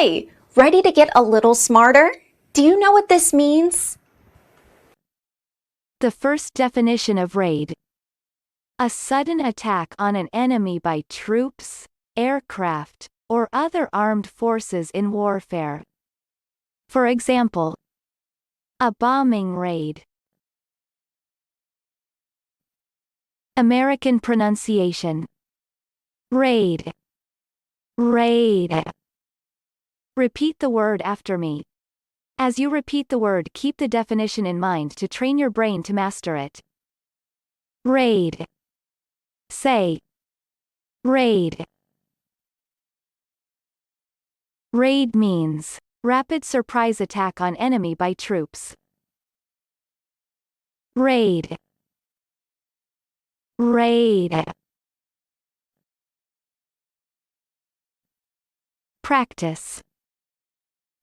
Hi, ready to get a little smarter? Do you know what this means? The first definition of raid: a sudden attack on an enemy by troops, aircraft, or other armed forces in warfare. For example, a bombing raid. American pronunciation: raid, raid. Repeat the word after me. As you repeat the word, keep the definition in mind to train your brain to master it. Raid. Say, raid. Raid means rapid surprise attack on enemy by troops. Raid. Raid. Practice.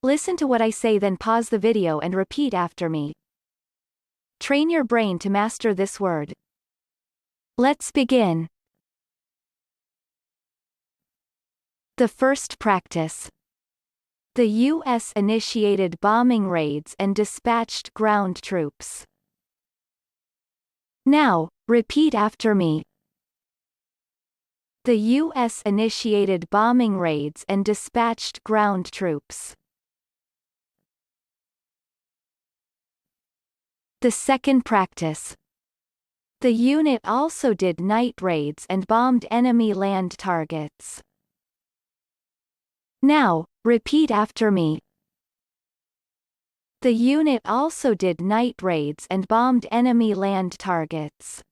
Listen to what I say, then pause the video and repeat after me. Train your brain to master this word. Let's begin. The first practice. The U.S. initiated bombing raids and dispatched ground troops. Now, repeat after me. The U.S. initiated bombing raids and dispatched ground troops. The second practice. The unit also did night raids and bombed enemy land targets. Now, repeat after me. The unit also did night raids and bombed enemy land targets.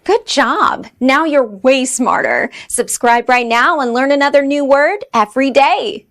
Good job! Now you're way smarter. Subscribe right now and learn another new word every day.